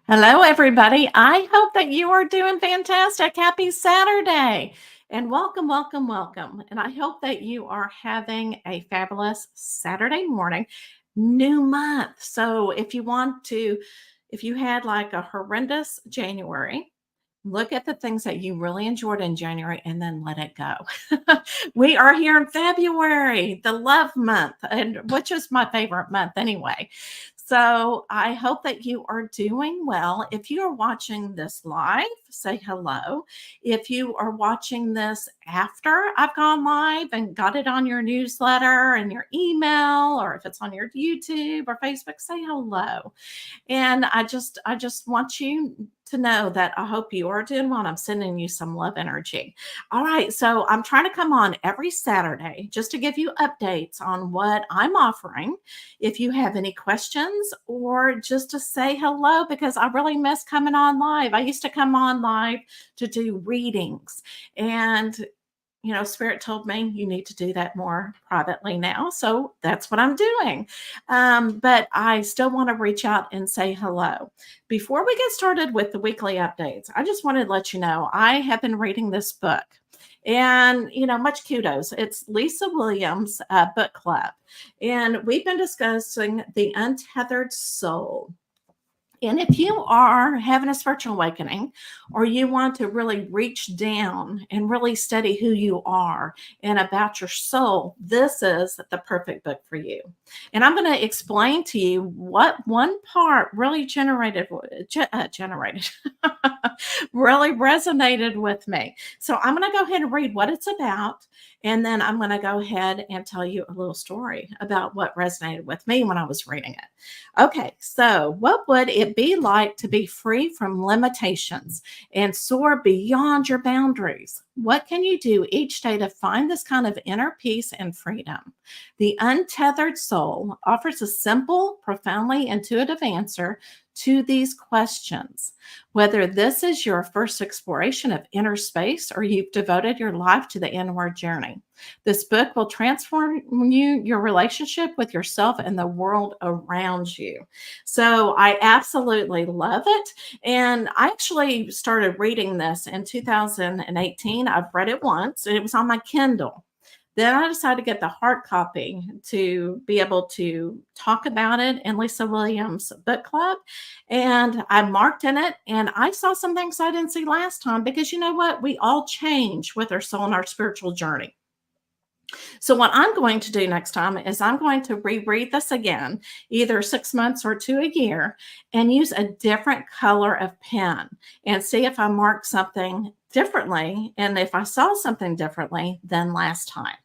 Hello, everybody. I hope that you are doing fantastic. Happy Saturday and welcome, welcome, welcome. And I hope that you are having a fabulous Saturday morning, new month. So, if you had like a horrendous January, look at the things that you really enjoyed in January and then let it go. We are here in February, the love month, and which is my favorite month anyway. So I hope that you are doing well. If you are watching this live, say hello. If you are watching this after I've gone live and got it on your newsletter and your email, or if it's on your YouTube or Facebook, say hello. And I just want you to know that I hope you are doing well. And I'm sending you some love energy. All right. So I'm trying to come on every Saturday just to give you updates on what I'm offering. If you have any questions or just to say hello, because I really miss coming on live. I used to come on live to do readings. And Spirit told me you need to do that more privately now. So that's what I'm doing. But I still want to reach out and say hello. Before we get started with the weekly updates, I just wanted to let you know I have been reading this book. And, much kudos. It's Lisa Williams' book club. And we've been discussing The Untethered Soul. And if you are having a spiritual awakening or you want to really reach down and really study who you are and about your soul, this is the perfect book for you. And I'm going to explain to you what one part really generated really resonated with me. So I'm going to go ahead and read what it's about. And then I'm going to go ahead and tell you a little story about what resonated with me when I was reading it. Okay, so what would it be like to be free from limitations and soar beyond your boundaries? What can you do each day to find this kind of inner peace and freedom? The Untethered Soul offers a simple, profoundly intuitive answer to these questions. Whether this is your first exploration of inner space or you've devoted your life to the inward journey, this book will transform your relationship with yourself and the world around you. So I absolutely love it. And I actually started reading this in 2018. I've read it once, and it was on my Kindle. Then I decided to get the hard copy to be able to talk about it in Lisa Williams' book club. And I marked in it, and I saw some things I didn't see last time because you know what? We all change with our soul and our spiritual journey. So, what I'm going to do next time is I'm going to reread this again, either 6 months or to a year, and use a different color of pen and see if I mark something differently and if I saw something differently than last time.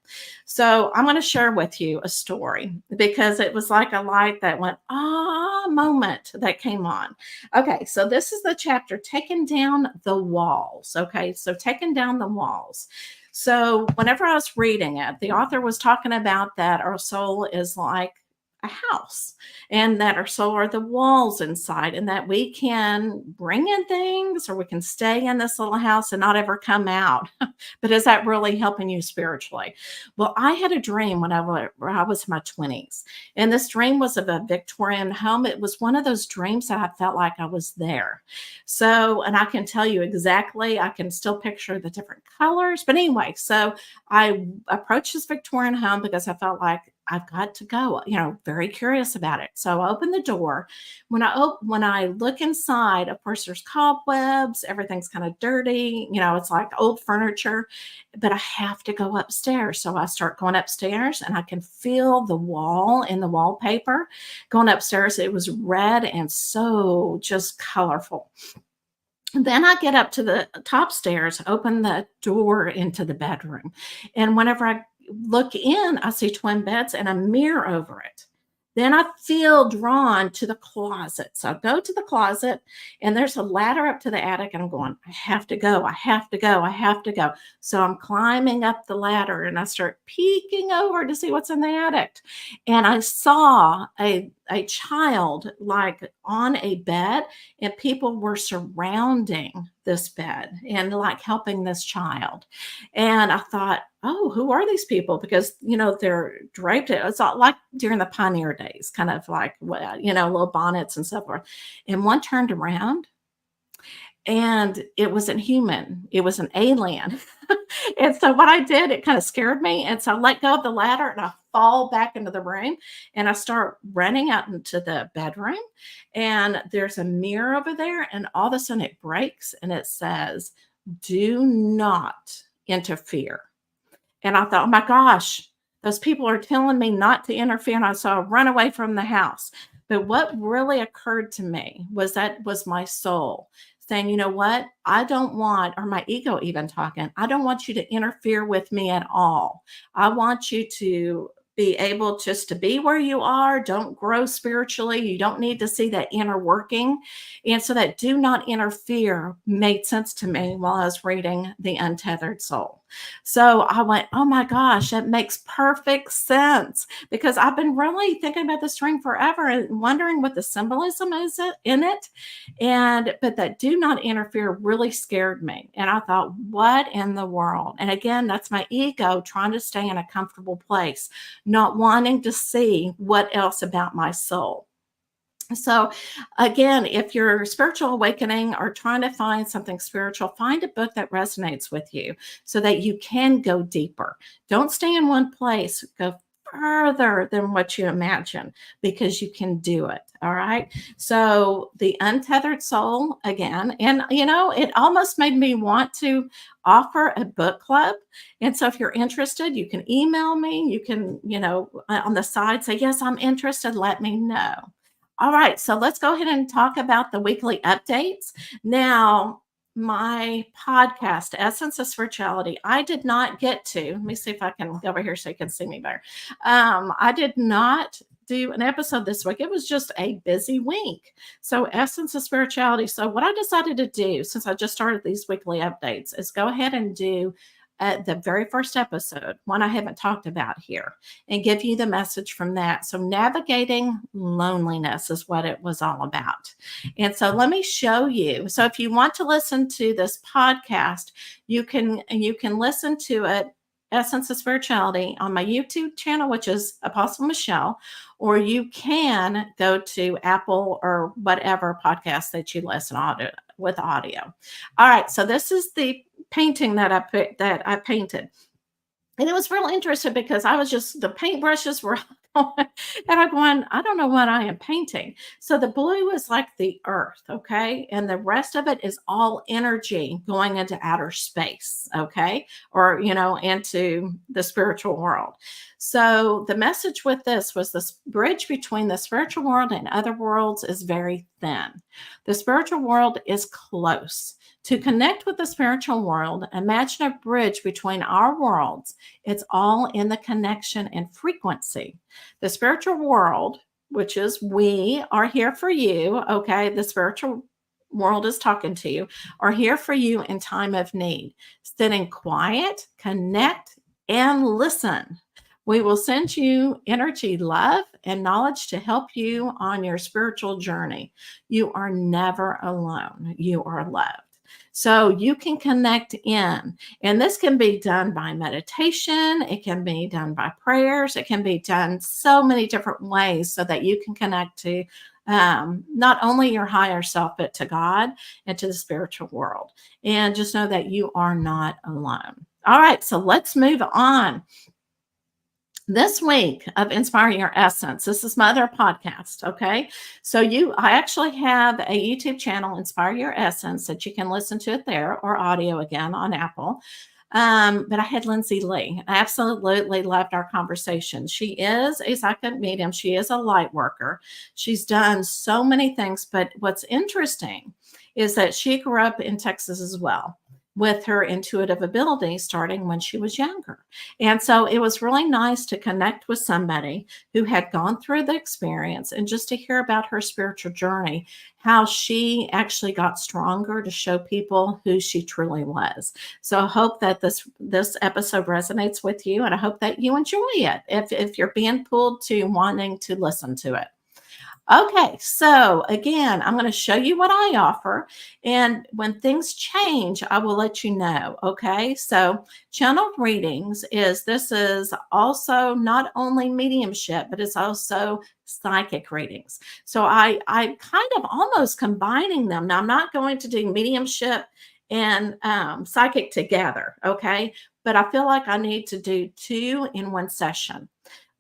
So, I'm going to share with you a story because it was like a light that went, moment that came on. Okay, so this is the chapter Taking Down the Walls. Okay, so taking down the walls. So, whenever I was reading it, the author was talking about that our soul is like a house and that our soul are the walls inside, and that we can bring in things or we can stay in this little house and not ever come out. But is that really helping you spiritually? Well, I had a dream when I was in my 20s, and this dream was of a Victorian home. It was one of those dreams that I felt like I was there. So, and I can tell you exactly, I can still picture the different colors. But anyway, so I approached this Victorian home because I felt like I've got to go, very curious about it. So I opened the door. When I look inside, of course, there's cobwebs, everything's kind of dirty, it's like old furniture, but I have to go upstairs. So I start going upstairs and I can feel the wall in the wallpaper. Going upstairs, it was red and so just colorful. Then I get up to the top stairs, open the door into the bedroom. And whenever I look in, I see twin beds and a mirror over it. Then I feel drawn to the closet. So I go to the closet and there's a ladder up to the attic. And I'm going, I have to go. I have to go. I have to go. So I'm climbing up the ladder and I start peeking over to see what's in the attic. And I saw a child like on a bed, and people were surrounding this bed and like helping this child. And I thought, oh, who are these people? Because, they're draped. It's all like during the pioneer days, kind of like, well, little bonnets and so forth. And one turned around and it wasn't human, it was an alien. And so what I did, it kind of scared me. And so I let go of the ladder and I fall back into the room and I start running out into the bedroom. And there's a mirror over there. And all of a sudden it breaks and it says, "Do not interfere." And I thought, oh my gosh, those people are telling me not to interfere. And so I run away from the house. But what really occurred to me was that was my soul saying, you know what? I don't want, or my ego even talking, I don't want you to interfere with me at all. I want you to be able just to be where you are. Don't grow spiritually. You don't need to see that inner working. And so that "do not interfere" made sense to me while I was reading The Untethered Soul. So I went, oh my gosh, that makes perfect sense, because I've been really thinking about this dream forever and wondering what the symbolism is in it. But that "do not interfere" really scared me. And I thought, what in the world? And again, that's my ego trying to stay in a comfortable place, not wanting to see what else about my soul. So again, if you're spiritual awakening or trying to find something spiritual, find a book that resonates with you so that you can go deeper. Don't stay in one place. Go further than what you imagine, because you can do it. All right. So The Untethered Soul again. And, it almost made me want to offer a book club. And so if you're interested, you can email me. You can, on the side say, yes, I'm interested. Let me know. All right, so let's go ahead and talk about the weekly updates. Now, my podcast, Essence of Spirituality, I did not get to. Let me see if I can go over here so you can see me better. I did not do an episode this week. It was just a busy week. So, Essence of Spirituality. So, what I decided to do, since I just started these weekly updates, is go ahead and do the very first episode, one I haven't talked about here, and give you the message from that. So navigating loneliness is what it was all about. And so let me show you. So if you want to listen to this podcast, you can listen to it, Essence of Spirituality, on my YouTube channel, which is Apostle Michelle, or you can go to Apple or whatever podcast that you listen with audio. All right, so this is the painting that I painted. And it was real interesting because I was just, the paintbrushes were going, and I'm going, I don't know what I am painting. So the blue is like the earth, okay? And the rest of it is all energy going into outer space, okay? Or, into the spiritual world. So the message with this was this bridge between the spiritual world and other worlds is very thin. The spiritual world is close. To connect with the spiritual world, imagine a bridge between our worlds. It's all in the connection and frequency. The spiritual world, which is we, are here for you, okay? The spiritual world is talking to you, are here for you in time of need. Sit in quiet, connect, and listen. We will send you energy, love, and knowledge to help you on your spiritual journey. You are never alone. You are loved. So you can connect in, and this can be done by meditation. It can be done by prayers. It can be done so many different ways so that you can connect to not only your higher self, but to God and to the spiritual world. And just know that you are not alone. All right, so let's move on. This week of Inspiring Your Essence, this is my other podcast, okay? So I actually have a YouTube channel, Inspire Your Essence, that you can listen to it there, or audio again on Apple. But I had Lindsay Lee. I absolutely loved our conversation. She is a psychic medium. She is a light worker. She's done so many things, but what's interesting is that she grew up in Texas as well, with her intuitive ability starting when she was younger. And so it was really nice to connect with somebody who had gone through the experience, and just to hear about her spiritual journey, how she actually got stronger to show people who she truly was. So I hope that this episode resonates with you, and I hope that you enjoy it if you're being pulled to wanting to listen to it. Okay, so again, I'm going to show you what I offer. And when things change, I will let you know. Okay, so channeled readings is also not only mediumship, but it's also psychic readings. So I kind of almost combining them. Now I'm not going to do mediumship and psychic together. Okay, but I feel like I need to do two in one session.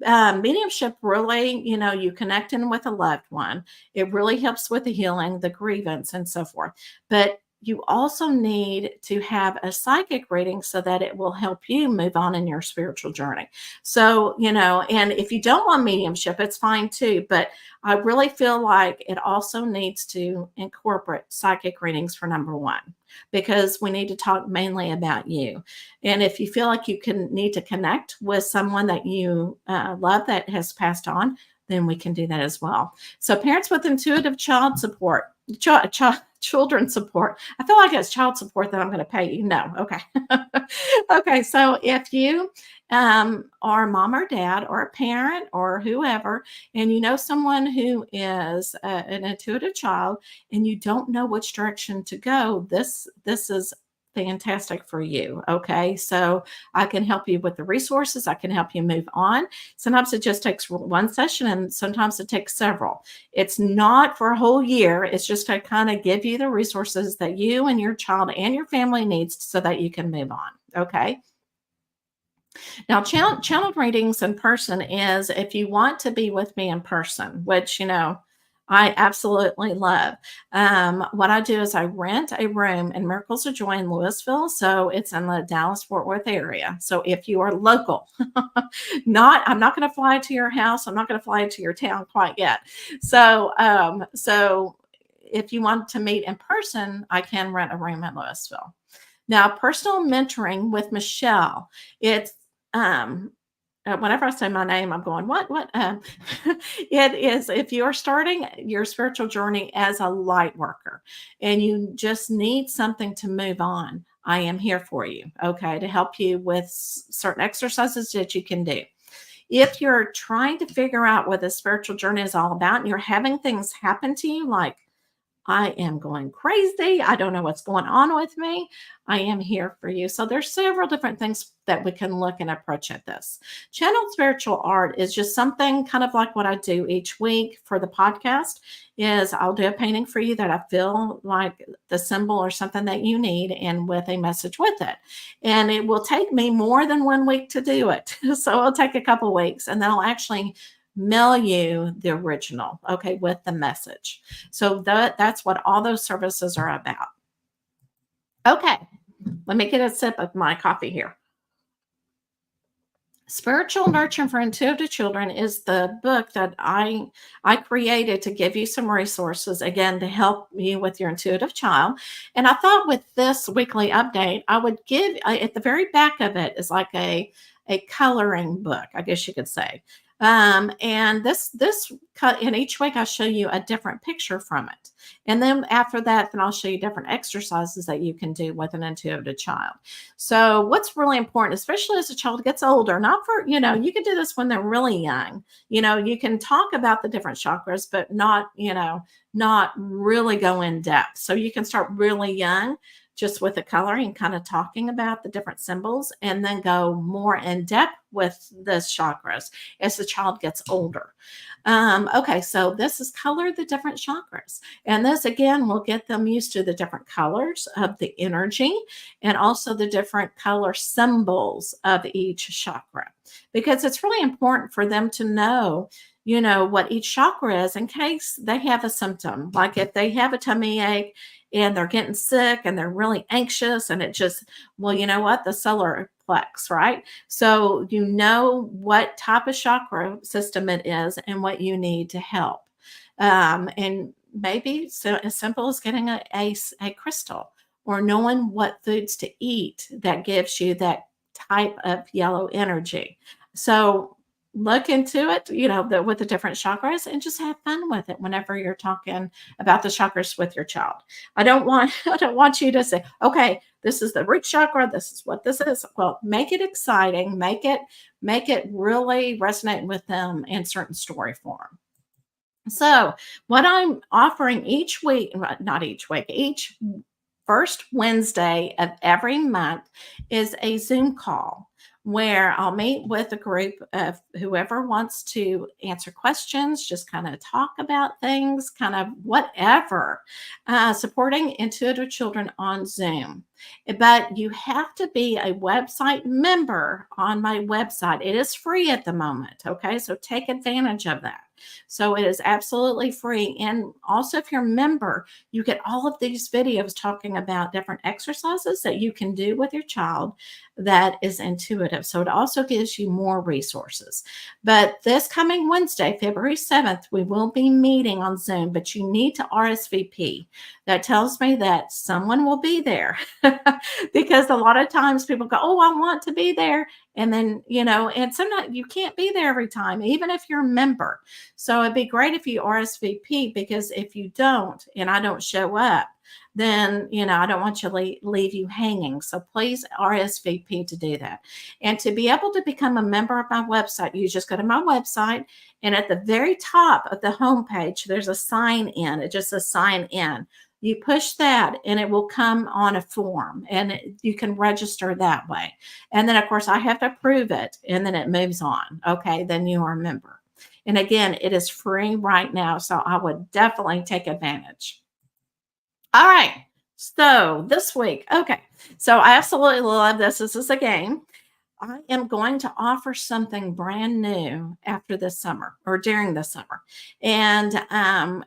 Mediumship really, you connecting with a loved one. It really helps with the healing, the grievance, and so forth. But you also need to have a psychic reading so that it will help you move on in your spiritual journey. So, and if you don't want mediumship, it's fine too. But I really feel like it also needs to incorporate psychic readings for number one, because we need to talk mainly about you. And if you feel like you can need to connect with someone that you love that has passed on, then we can do that as well. So parents with intuitive child support, children support. I feel like it's child support that I'm going to pay you. No, okay, okay. So if you are a mom or dad or a parent or whoever, and you know someone who is an intuitive child, and you don't know which direction to go, this is fantastic for you. Okay. So I can help you with the resources. I can help you move on. Sometimes it just takes one session and sometimes it takes several. It's not for a whole year. It's just to kind of give you the resources that you and your child and your family needs so that you can move on. Okay. Now, channeled readings in person is if you want to be with me in person, which, I absolutely love. What I do is I rent a room in Miracles of Joy in Louisville. So it's in the Dallas Fort Worth area. So if you are local, I'm not going to fly to your house. I'm not going to fly to your town quite yet. So if you want to meet in person, I can rent a room in Louisville. Now, personal mentoring with Michelle. It's whenever I say my name, I'm going, what? It is if you're starting your spiritual journey as a light worker and you just need something to move on, I am here for you, okay, to help you with certain exercises that you can do. If you're trying to figure out what the spiritual journey is all about and you're having things happen to you, like I am going crazy. I don't know what's going on with me. I am here for you. So there's several different things that we can look and approach at this. Channeled spiritual art is just something kind of like what I do each week for the podcast is I'll do a painting for you that I feel like the symbol or something that you need and with a message with it. And it will take me more than 1 week to do it. So it'll take a couple weeks and then I'll actually mail you the original, okay, with the message. So that's what all those services are about. Okay, let me get a sip of my coffee here. Spiritual Nurturing for Intuitive Children is the book that I created to give you some resources, again, to help you with your intuitive child. And I thought with this weekly update, I would give at the very back of it is like a coloring book, I guess you could say. And this cut in each week, I show you a different picture from it. And then after that, then I'll show you different exercises that you can do with an intuitive child. So what's really important, especially as a child gets older, not for, you can do this when they're really young. You can talk about the different chakras, but not really go in depth. So you can start really young just with the coloring and kind of talking about the different symbols and then go more in depth with the chakras as the child gets older. Okay, so this is color the different chakras. And this, again, will get them used to the different colors of the energy and also the different color symbols of each chakra, because it's really important for them to know what each chakra is in case they have a symptom. Like if they have a tummy ache and they're getting sick and they're really anxious and it just, well, you know what? The solar plex, right? So you know what type of chakra system it is and what you need to help. And maybe so as simple as getting a crystal or knowing what foods to eat that gives you that type of yellow energy. So look into it, with the different chakras and just have fun with it whenever you're talking about the chakras with your child. I don't want you to say, okay, this is the root chakra, this is what this is. Well, make it exciting, make it really resonate with them in certain story form. So, what I'm offering each week, not each week, each first Wednesday of every month is a Zoom call where I'll meet with a group of whoever wants to answer questions, just kind of talk about things, kind of whatever, supporting intuitive children on Zoom. But you have to be a website member on my website. It is free at the moment. Okay. So take advantage of that. So it is absolutely free. And also, if you're a member, you get all of these videos talking about different exercises that you can do with your child that is intuitive. So it also gives you more resources. But this coming Wednesday, February 7th, we will be meeting on Zoom, but you need to RSVP. That tells me that someone will be there because a lot of times people go, "Oh, I want to be there." And then, and sometimes you can't be there every time, even if you're a member. So it'd be great if you RSVP, because if you don't and I don't show up, then I don't want you to leave you hanging. So please RSVP to do that. And to be able to become a member of my website, you just go to my website, and at the very top of the homepage, there's a sign in. It just says sign in. You push that and it will come on a form, and you can register that way. And then, of course, I have to approve it, and then it moves on. Okay, then you are a member. And again, it is free right now. So I would definitely take advantage. All right. So this week, okay. So I absolutely love this. This is a game. I am going to offer something brand new after this summer or during the summer. And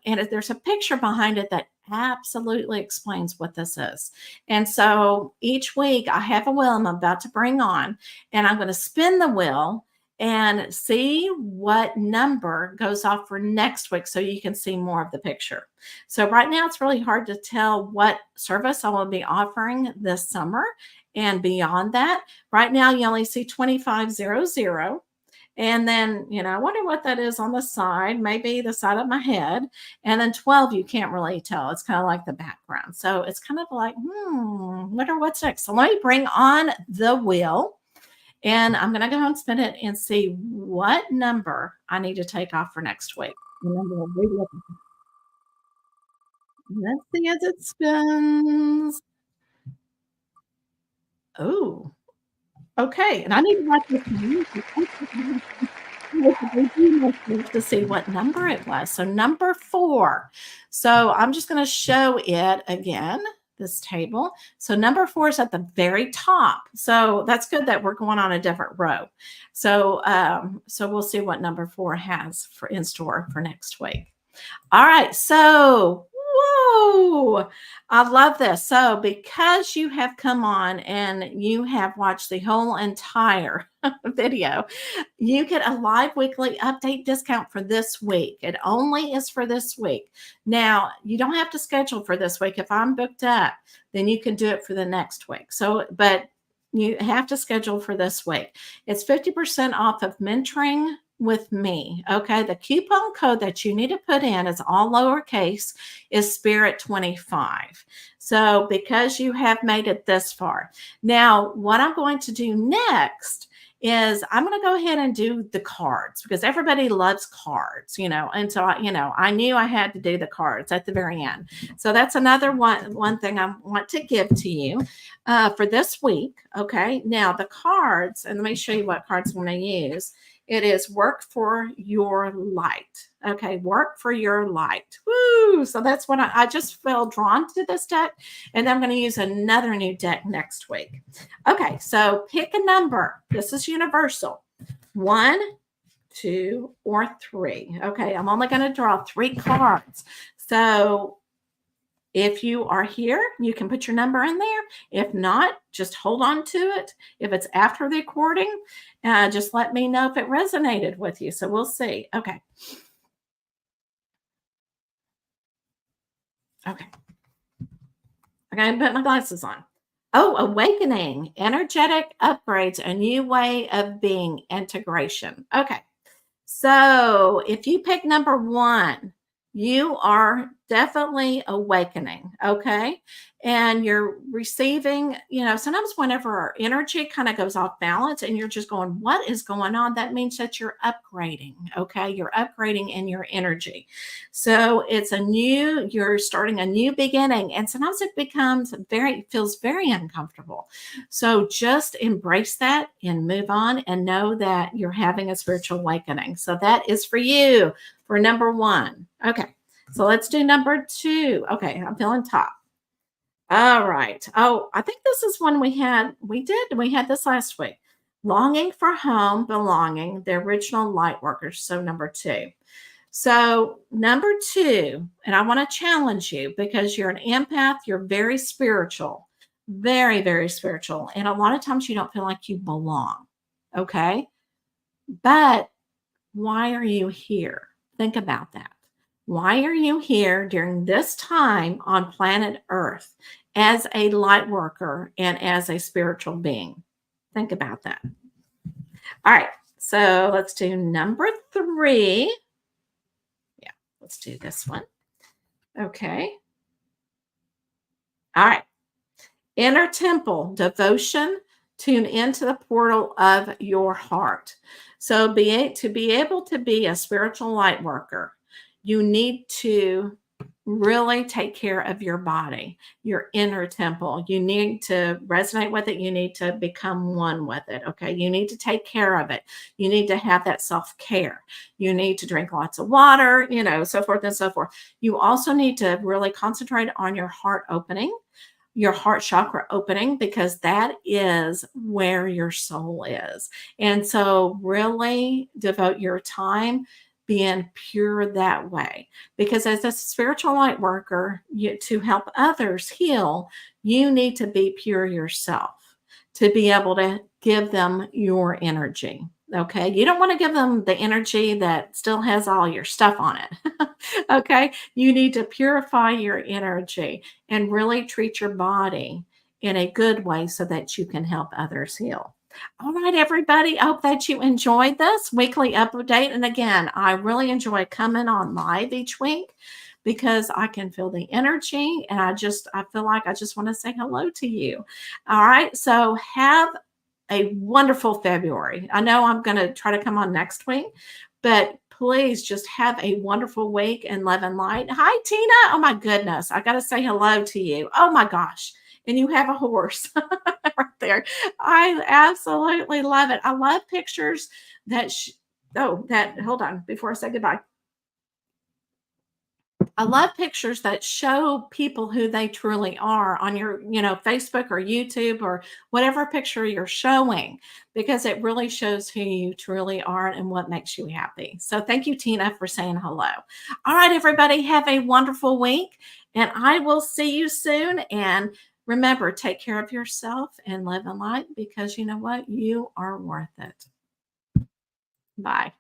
there's a picture behind it that absolutely explains what this is. And so each week I have a wheel I'm about to bring on, and I'm going to spin the wheel and see what number goes off for next week so you can see more of the picture. So right now it's really hard to tell what service I will be offering this summer and beyond that. Right now, you only see 2500. And then, I wonder what that is on the side, maybe the side of my head. And then 12, you can't really tell. It's kind of like the background. So it's kind of like, wonder what's next. So let me bring on the wheel, and I'm going to go and spin it and see what number I need to take off for next week. And then we'll relook. Let's see as it spins. Oh, okay. And I need to write this down. To see what number it was. So number 4. So I'm just going to show it again, this table. So number 4 is at the very top. So that's good that we're going on a different row. So we'll see what number 4 has for in store for next week. All right. So, whoa, I love this. So, because you have come on and you have watched the whole entire video, you get a live weekly update discount for this week. It only is for this week. Now, you don't have to schedule for this week. If I'm booked up, then you can do it for the next week. So, but you have to schedule for this week. It's 50% off of mentoring with me. Okay. The coupon code that you need to put in is all lowercase, is Spirit 25. So because you have made it this far. Now, what I'm going to do next is I'm going to go ahead and do the cards, because everybody loves cards, and so I knew I had to do the cards at the very end. So that's another one thing I want to give to you for this week. Okay. Now the cards, and let me show you what cards I'm going to use. It is work for your light. Okay, work for your light. Woo! So that's what I just felt drawn to this deck, and I'm going to use another new deck next week. Okay, so pick a number. This is universal. 1, 2, or 3. Okay, I'm only going to draw 3 cards. So if you are here, you can put your number in there. If not, just hold on to it. If it's after the recording, just let me know if it resonated with you. So we'll see. Okay. Okay. I got to put my glasses on. Oh, awakening, energetic upgrades, a new way of being, integration. Okay. So if you pick number 1, you are definitely awakening. Okay. And you're receiving, sometimes whenever our energy kind of goes off balance and you're just going, what is going on? That means that you're upgrading. Okay. You're upgrading in your energy. So you're starting a new beginning. And sometimes it feels very uncomfortable. So just embrace that and move on and know that you're having a spiritual awakening. So that is for you for number one. Okay. So let's do number two. Okay, I'm feeling top. All right. Oh, I think this is one we had this last week. Longing for home, belonging, the original light workers. So number two. So number two, and I want to challenge you because you're an empath, you're very spiritual, very, very spiritual. And a lot of times you don't feel like you belong. Okay. But why are you here? Think about that. Why are you here during this time on planet Earth as a light worker and as a spiritual being? Think about that. All right. So let's do number three. Yeah, let's do this one. Okay. All right. Inner temple, devotion, tune into the portal of your heart. So to be able to be a spiritual light worker, you need to really take care of your body, your inner temple. You need to resonate with it. You need to become one with it. Okay. You need to take care of it. You need to have that self care. You need to drink lots of water, so forth and so forth. You also need to really concentrate on your heart opening, your heart chakra opening, because that is where your soul is. And so really devote your time being pure that way, because as a spiritual light worker, to help others heal, you need to be pure yourself to be able to give them your energy. Okay, you don't want to give them the energy that still has all your stuff on it. Okay, you need to purify your energy and really treat your body in a good way so that you can help others heal. All right, everybody. I hope that you enjoyed this weekly update. And again, I really enjoy coming on live each week because I can feel the energy and I feel like I just want to say hello to you. All right. So have a wonderful February. I know I'm going to try to come on next week, but please just have a wonderful week and love and light. Hi, Tina. Oh, my goodness. I got to say hello to you. Oh, my gosh. And you have a horse right there. I absolutely love it. I love pictures that, hold on, before I say goodbye. I love pictures that show people who they truly are on your, Facebook or YouTube or whatever picture you're showing, because it really shows who you truly are and what makes you happy. So thank you, Tina, for saying hello. All right, everybody, have a wonderful week, and I will see you soon. And remember, take care of yourself and live in light, because you know what? You are worth it. Bye.